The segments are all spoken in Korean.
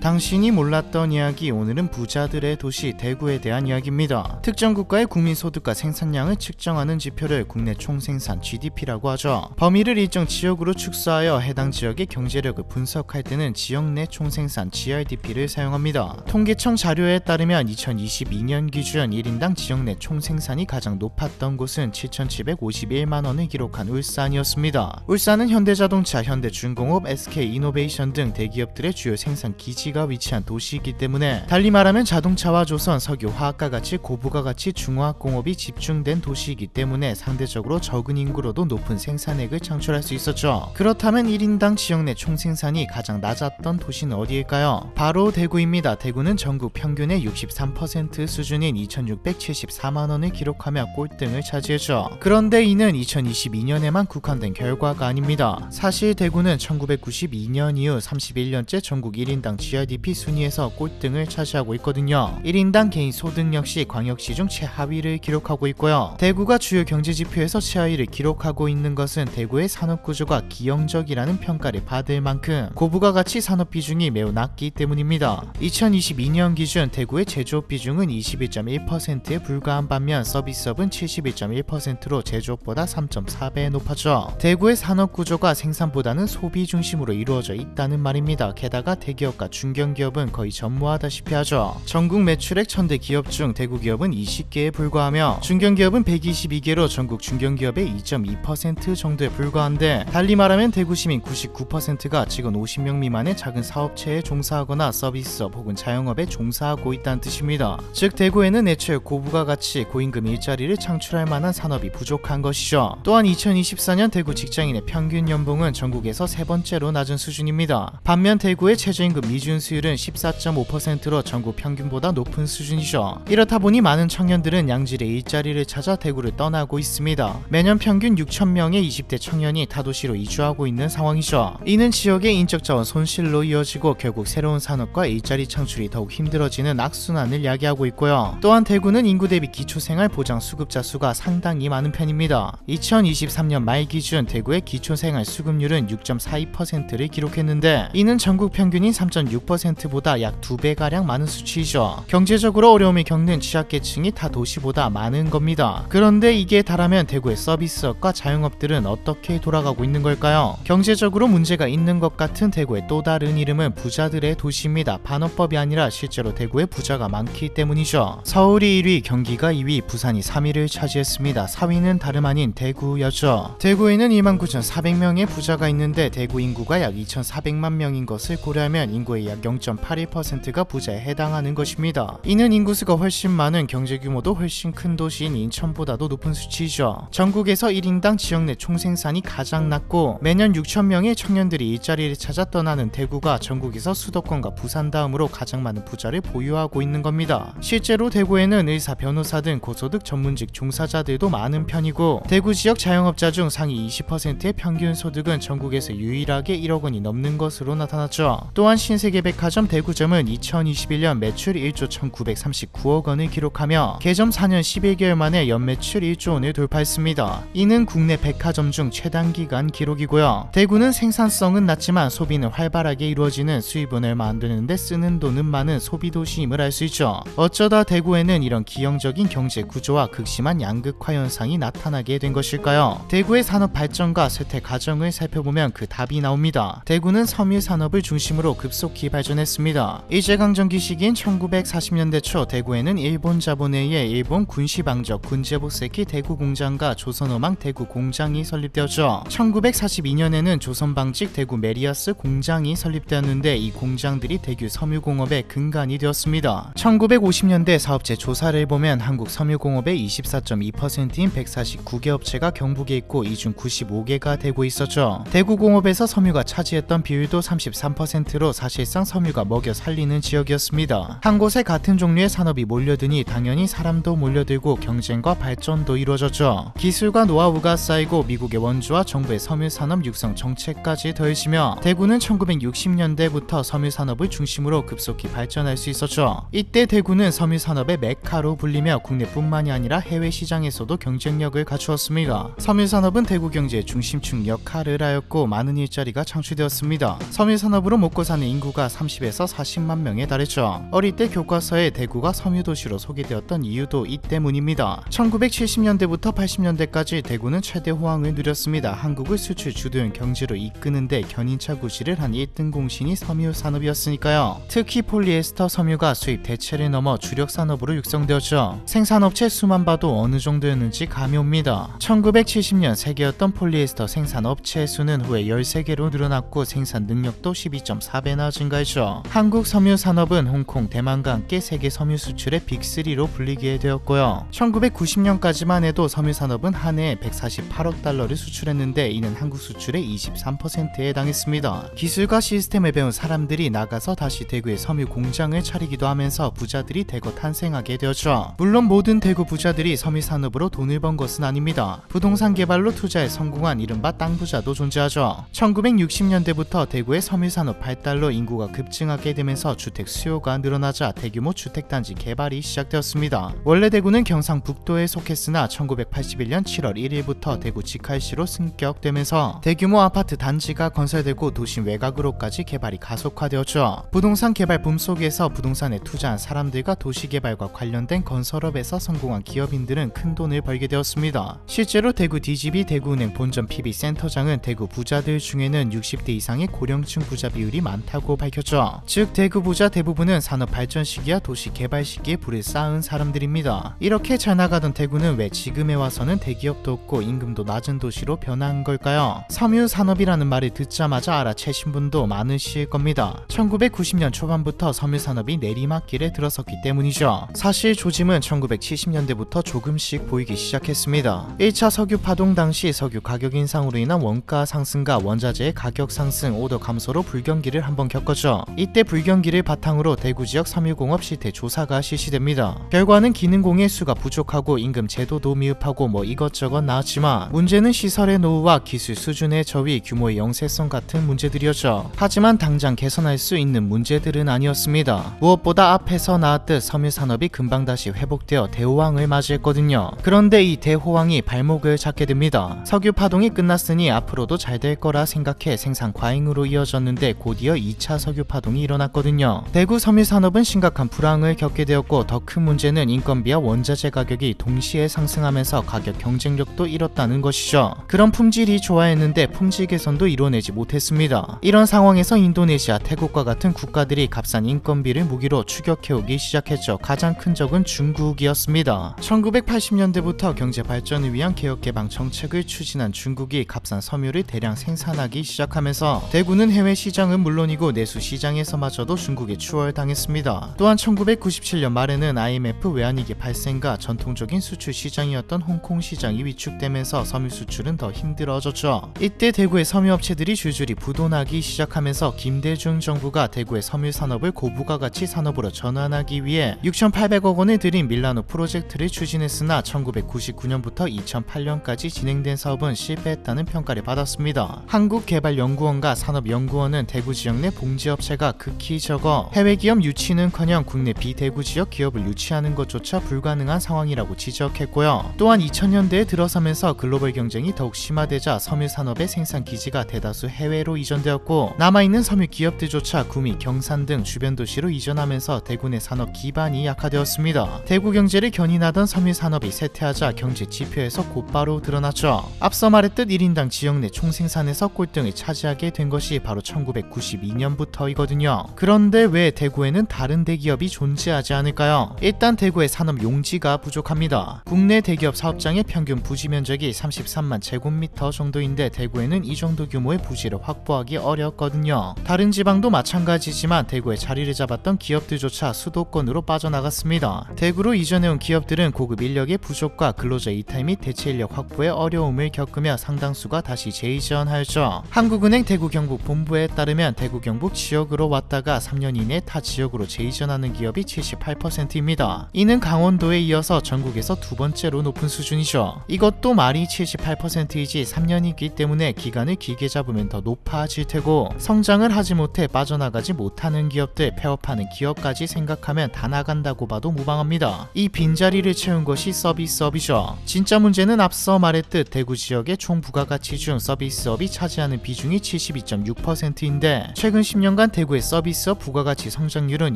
당신이 몰랐던 이야기, 오늘은 부자들의 도시 대구에 대한 이야기입니다. 특정 국가의 국민소득과 생산량을 측정하는 지표를 국내 총생산 GDP라고 하죠. 범위를 일정 지역으로 축소하여 해당 지역의 경제력을 분석할 때는 지역 내 총생산 GRDP를 사용합니다. 통계청 자료에 따르면 2022년 기준 1인당 지역 내 총생산이 가장 높았던 곳은 7,751만원을 기록한 울산이었습니다. 울산은 현대자동차, 현대중공업, SK이노베이션 등 대기업들의 주요 생산 기지가 위치한 도시이기 때문에, 달리 말하면 자동차와 조선, 석유, 화학과 같이 고부가 가치 중화학공업이 집중된 도시이기 때문에 상대적으로 적은 인구로도 높은 생산액을 창출할 수 있었죠. 그렇다면 1인당 지역 내 총생산이 가장 낮았던 도시는 어디일까요? 바로 대구입니다. 대구는 전국 평균의 63% 수준인 2,674만원을 기록하며 꼴등을 차지했죠. 그런데 이는 2022년에만 국한된 결과가 아닙니다. 사실 대구는 1992년 이후 31년째 전국 1인당 GRDP 순위에서 꼴등을 차지하고 있거든요. 1인당 개인 소득 역시 광역시 중 최하위를 기록하고 있고요. 대구가 주요 경제지표에서 최하위를 기록하고 있는 것은 대구의 산업구조가 기형적이라는 평가를 받을 만큼 고부가 가치 산업 비중이 매우 낮기 때문입니다. 2022년 기준 대구의 제조업 비중은 21.1%에 불과한 반면 서비스업은 71.1%로 제조업보다 3.4배 높았죠. 대구의 산업구조가 생산보다는 소비 중심으로 이루어져 있다는 말입니다. 게다가 대기업과 중견기업은 거의 전무하다시피 하죠. 전국 매출액 1000대 기업 중 대구 기업은 20개에 불과하며 중견기업은 122개로 전국 중견기업의 2.2% 정도에 불과한데, 달리 말하면 대구 시민 99%가 직원 50명 미만의 작은 사업체에 종사하거나 서비스업 혹은 자영업에 종사하고 있다는 뜻입니다. 즉 대구에는 애초에 고부가 가치, 고임금 일자리를 창출할 만한 산업이 부족한 것이죠. 또한 2024년 대구 직장인의 평균 연봉은 전국에서 세 번째로 낮은 수준입니다. 반면 대구의 최저임금 미준 수율은 14.5%로 전국 평균보다 높은 수준이죠. 이렇다 보니 많은 청년들은 양질의 일자리를 찾아 대구를 떠나고 있습니다. 매년 평균 6,000명의 20대 청년이 타도시로 이주하고 있는 상황이죠. 이는 지역의 인적자원 손실로 이어지고 결국 새로운 산업과 일자리 창출이 더욱 힘들어지는 악순환을 야기하고 있고요. 또한 대구는 인구 대비 기초생활 보장 수급자 수가 상당히 많은 편입니다. 2023년 말 기준 대구의 기초생활 수급률은 6.42%를 기록했는데, 이는 전국 평균인 3.6%보다 약 2배가량 많은 수치이죠. 경제적으로 어려움을 겪는 취약계층이 타 도시보다 많은 겁니다. 그런데 이게 다라면 대구의 서비스업과 자영업들은 어떻게 돌아가고 있는 걸까요? 경제적으로 문제가 있는 것 같은 대구의 또 다른 이름은 부자들의 도시입니다. 반어법이 아니라 실제로 대구에 부자가 많기 때문이죠. 서울이 1위, 경기가 2위, 부산이 3위를 차지했습니다. 4위는 다름 아닌 대구였죠. 대구에는 29,400명의 부자가 있는데 대구 인구가 약 2,400만 명인 것을 고려하면 인구의 약 0.81%가 부자에 해당하는 것입니다. 이는 인구수가 훨씬 많은, 경제 규모도 훨씬 큰 도시인 인천보다도 높은 수치이죠. 전국에서 1인당 지역 내 총생산이 가장 낮고 매년 6,000명의 청년들이 일자리를 찾아 떠나는 대구가 전국에서 수도권과 부산 다음으로 가장 많은 부자를 보유하고 있는 겁니다. 실제로 대구에는 의사, 변호사 등 고소득 전문직 종사자들도 많은 편이고, 대구 지역 자영업자 중 상위 20%의 평균 소득은 전국에서 유일하게 1억 원이 넘는 것으로 나타났죠. 또한 신세계백화점 대구점은 2021년 매출 1조 1939억 원을 기록하며 개점 4년 11개월 만에 연매출 1조 원을 돌파했습니다. 이는 국내 백화점 중 최단기간 기록이고요. 대구는 생산성은 낮지만 소비는 활발하게 이루어지는, 수입은 얼마 안 되는데 쓰는 돈은 많은 소비도시임을 알 수 있죠. 어쩌다 대구에는 이런 기형적인 경제 구조와 극심한 양극화 현상이 나타나게 된 것일까요? 대구의 산업 발전과 쇠퇴 과정을 살펴보면 그 답이 나옵니다. 대구는 섬유 산업을 중심으로 급속히 발전했습니다. 일제강점기 시기인 1940년대 초 대구에는 일본 자본에 의해 일본 군시방적 군제복세키 대구공장과 조선어망 대구공장이 설립되었죠. 1942년에는 조선방직 대구 메리아스 공장이 설립되었는데, 이 공장들이 대구 섬유공업의 근간이 되었습니다. 1950년대 사업체 조사를 보면 한국 섬유공업의 24.2%인 149개 업체가 경북에 있고 이 중 95개가 대구에 있었죠. 대구공업에서 섬유가 차지했던 비율도 33%로 사실상 섬유가 먹여 살리는 지역이었습니다. 한 곳에 같은 종류의 산업이 몰려드니 당연히 사람도 몰려들고 경쟁과 발전도 이루어졌죠. 기술과 노하우가 쌓이고 미국의 원주와 정부의 섬유산업 육성 정책까지 더해지며 대구는 1960년대부터 섬유산업을 중심으로 급속히 발전할 수 있었죠. 이때 대구는 섬유산업의 메카로 불리며 국내뿐만이 아니라 해외 시장에서도 경쟁력을 갖추었습니다. 섬유산업은 대구 경제의 중심축 역할을 하였고 많은 일자리가 창출되었습니다. 섬유산업으로 먹고 사는 인구가 30에서 40만 명에 달했죠. 어릴 때 교과서에 대구가 섬유도시로 소개되었던 이유도 이 때문입니다. 1970년대부터 80년대까지 대구는 최대 호황을 누렸습니다. 한국을 수출 주도형 경제로 이끄는데 견인차 구실을 한 1등 공신이 섬유 산업이었으니까요. 특히 폴리에스터 섬유가 수입 대체를 넘어 주력 산업으로 육성되었죠. 생산업체 수만 봐도 어느 정도였는지 감이 옵니다. 1970년 세계였던 폴리에스터 생산업체 수는 후에 13개로 늘어났고 생산 능력도 12.4배나 증가했죠. 한국 섬유 산업은 홍콩, 대만과 함께 세계 섬유 수출의 빅3로 불리게 되었고요. 1990년까지만 해도 섬유 산업은 한 해에 148억 달러를 수출했는데 이는 한국 수출의 23%에 해당했습니다. 기술과 시스템을 배운 사람들이 나가서 다시 대구에 섬유 공장을 차리기도 하면서 부자들이 대거 탄생하게 되었죠. 물론 모든 대구 부자들이 섬유 산업으로 돈을 번 것은 아닙니다. 부동산 개발로 투자에 성공한 이른바 땅 부자도 존재하죠. 1960년대부터 대구의 섬유 산업 발달로 인구가 급증하게 되면서 주택 수요가 늘어나자 대규모 주택단지 개발이 시작되었습니다. 원래 대구는 경상북도에 속했으나 1981년 7월 1일부터 대구 직할시로 승격되면서 대규모 아파트 단지가 건설되고 도심 외곽으로까지 개발이 가속화되었죠. 부동산 개발 붐 속에서 부동산에 투자한 사람들과 도시개발과 관련된 건설업에서 성공한 기업인들은 큰 돈을 벌게 되었습니다. 실제로 대구 DGB 대구은행 본점 PB센터장은 대구 부자들 중에는 60대 이상의 고령층 부자 비율이 많다고 밝혔죠. 즉 대구 부자 대부분은 산업 발전 시기와 도시 개발 시기에 불을 쌓은 사람들입니다. 이렇게 잘 나가던 대구는 왜 지금에 와서는 대기업도 없고 임금도 낮은 도시로 변한 걸까요? 섬유 산업이라는 말을 듣자마자 알아채신 분도 많으실 겁니다. 1990년 초반부터 섬유 산업이 내리막길에 들어섰기 때문이죠. 사실 조짐은 1970년대부터 조금씩 보이기 시작했습니다. 1차 석유 파동 당시 석유 가격 인상으로 인한 원가 상승과 원자재의 가격 상승, 오더 감소로 불경기를 한번 겪었죠. 이때 불경기를 바탕으로 대구 지역 섬유공업 실태 조사가 실시됩니다. 결과는 기능공의 수가 부족하고 임금 제도도 미흡하고 이것저것 나왔지만 문제는 시설의 노후와 기술 수준의 저위, 규모의 영세성 같은 문제들이었죠. 하지만 당장 개선할 수 있는 문제들은 아니었습니다. 무엇보다 앞에서 나왔듯 섬유 산업이 금방 다시 회복되어 대호황을 맞이했거든요. 그런데 이 대호황이 발목을 잡게 됩니다. 석유 파동이 끝났으니 앞으로도 잘 될 거라 생각해 생산 과잉으로 이어졌는데 곧이어 2차 석유 파동이 일어났거든요. 대구 섬유 산업은 심각한 불황을 겪게 되었고 더 큰 문제는 인건비와 원자재 가격이 동시에 상승하면서 가격 경쟁력도 잃었다는 것이죠. 그런 품질이 좋아했는데 품질 개선도 이뤄내지 못했습니다. 이런 상황에서 인도네시아, 태국과 같은 국가들이 값싼 인건비를 무기로 추격해오기 시작했죠. 가장 큰 적은 중국이었습니다. 1980년대부터 경제 발전을 위한 개혁 개방 정책을 추진한 중국이 값싼 섬유를 대량 생산하기 시작하면서 대구는 해외 시장은 물론이고 내수 시장에서마저도 중국에 추월당했습니다. 또한 1997년 말에는 IMF 외환위기 발생과 전통적인 수출 시장이었던 홍콩 시장이 위축되면서 섬유 수출은 더 힘들어졌죠. 이때 대구의 섬유업체들이 줄줄이 부도나기 시작하면서 김대중 정부가 대구의 섬유 산업을 고부가가치 산업으로 전환하기 위해 6,800억 원을 들인 밀라노 프로젝트를 추진했으나 1999년부터 2008년까지 진행된 사업은 실패했다는 평가를 받았습니다. 한국개발연구원과 산업연구원은 대구 지역 내 봉지업체가 극히 적어 해외 기업 유치는커녕 국내 비대구 지역 기업을 유치하는 것조차 불가능한 상황이라고 지적했고요. 또한 2000년대에 들어서면서 글로벌 경쟁이 더욱 심화되자 섬유 산업의 생산 기지가 대다수 해외로 이전되었고 남아있는 섬유 기업들조차 구미, 경산 등 주변 도시로 이전하면서 대구 내 산업 기반이 약화되었습니다. 대구 경제를 견인하던 섬유 산업이 쇠퇴하자 경제 지표에서 곧바로 드러났죠. 앞서 말했듯 1인당 지역 내 총생산에서 꼴등을 차지하게 된 것이 바로 1992년부터이거든요. 그런데 왜 대구에는 다른 대기업이 존재하지 않을까요? 일단 대구의 산업 용지가 부족합니다. 국내 대기업 사업장의 평균 부지 면적이 33만 제곱미터 정도인데 대구에는 이 정도 규모의 부지를 확보하기 어렵거든요. 다른 지방도 마찬가지지만 대구에 자리를 잡았던 기업들조차 수도권으로 빠져나갔습니다. 대구로 이전해온 기업들은 고급 인력의 부족과 근로자 이탈 및 대체 인력 확보에 어려움을 겪으며 상당수가 다시 재이전하였죠. 한국은행 대구 경북 본부에 따르면 대구 경북 지역으로 왔다가 3년 이내 타 지역으로 재이전하는 기업이 78%입니다. 이는 강원도에 이어서 전국에서 두 번째로 높은 수준이죠. 이것도 말이 78%이지 3년이기 때문에 기간을 길게 잡으면 더 높아질 테고 성장을 하지 못해 빠져나가지 못하는 기업들, 폐업하는 기업까지 생각하면 다 나간다고 봐도 무방합니다. 이 빈자리를 채운 것이 서비스업이죠. 진짜 문제는 앞서 말했듯 대구 지역의 총 부가가치 중 서비스업이 차지하는 비중이 72.6%인데 최근 10년간 5년간 대구의 서비스업 부가가치 성장률은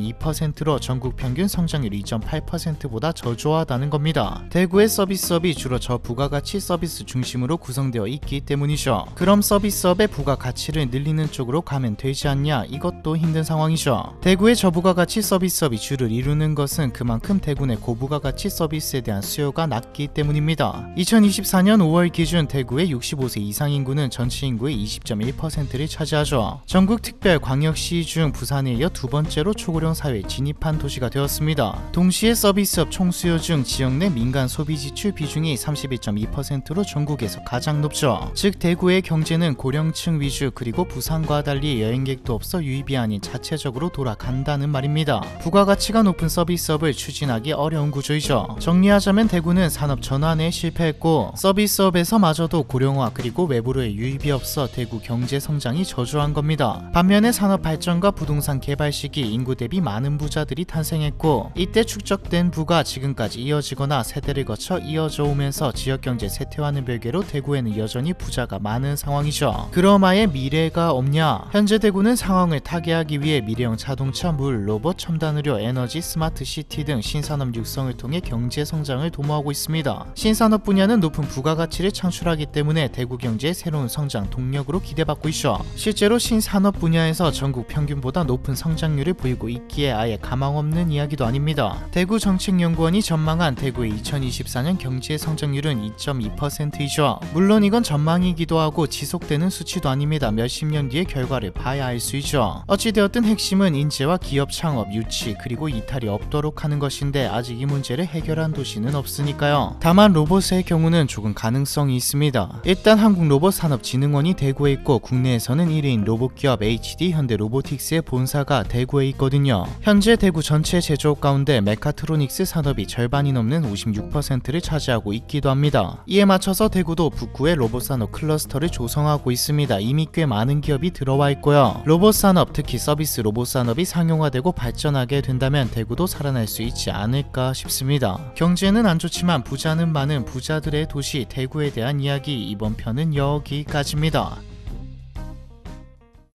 2%로 전국 평균 성장률 2.8%보다 저조하다는 겁니다. 대구의 서비스업이 주로 저부가가치 서비스 중심으로 구성되어 있기 때문이죠. 그럼 서비스업의 부가가치를 늘리는 쪽으로 가면 되지 않냐? 이것도 힘든 상황이죠. 대구의 저부가가치 서비스업이 주를 이루는 것은 그만큼 대구 내 고부가가치 서비스에 대한 수요가 낮기 때문입니다. 2024년 5월 기준 대구의 65세 이상 인구는 전체 인구의 20.1%를 차지하죠. 전국 특별 광역시 중 부산에 이어 두 번째로 초고령 사회에 진입한 도시가 되었습니다. 동시에 서비스업 총수요 중 지역 내 민간 소비 지출 비중이 31.2%로 전국에서 가장 높죠. 즉 대구의 경제는 고령층 위주 그리고 부산과 달리 여행객도 없어 유입이 아닌 자체적으로 돌아간다는 말입니다. 부가가치가 높은 서비스업을 추진하기 어려운 구조이죠. 정리하자면 대구는 산업 전환에 실패했고 서비스업에서마저도 고령화 그리고 외부로의 유입이 없어 대구 경제 성장이 저조한 겁니다. 반면에 산업 발전과 부동산 개발 시기 인구 대비 많은 부자들이 탄생했고 이때 축적된 부가 지금까지 이어지거나 세대를 거쳐 이어져 오면서 지역경제 쇠퇴와는 별개로 대구에는 여전히 부자가 많은 상황이죠. 그럼 아예 미래가 없냐? 현재 대구는 상황을 타개하기 위해 미래형 자동차, 물, 로봇, 첨단 의료, 에너지, 스마트 시티 등 신산업 육성을 통해 경제 성장을 도모하고 있습니다. 신산업 분야는 높은 부가가치를 창출하기 때문에 대구 경제의 새로운 성장 동력으로 기대받고 있죠. 실제로 신산업 분야에서 전국 평균보다 높은 성장률을 보이고 있기에 아예 가망없는 이야기도 아닙니다. 대구정책연구원이 전망한 대구의 2024년 경제 성장률은 2.2%이죠. 물론 이건 전망이기도 하고 지속되는 수치도 아닙니다. 몇십 년 뒤의 결과를 봐야 알 수 있죠. 어찌되었든 핵심은 인재와 기업 창업, 유치 그리고 이탈이 없도록 하는 것인데 아직 이 문제를 해결한 도시는 없으니까요. 다만 로봇의 경우는 조금 가능성이 있습니다. 일단 한국로봇산업진흥원이 대구에 있고 국내에서는 1위인 로봇기업 HD 현대로보틱스의 본사가 대구에 있거든요. 현재 대구 전체 제조업 가운데 메카트로닉스 산업이 절반이 넘는 56%를 차지하고 있기도 합니다. 이에 맞춰서 대구도 북구의 로봇산업 클러스터를 조성하고 있습니다. 이미 꽤 많은 기업이 들어와 있고요. 로봇산업, 특히 서비스 로봇산업이 상용화되고 발전하게 된다면 대구도 살아날 수 있지 않을까 싶습니다. 경제는 안 좋지만 부자는 많은 부자들의 도시 대구에 대한 이야기, 이번 편은 여기까지입니다.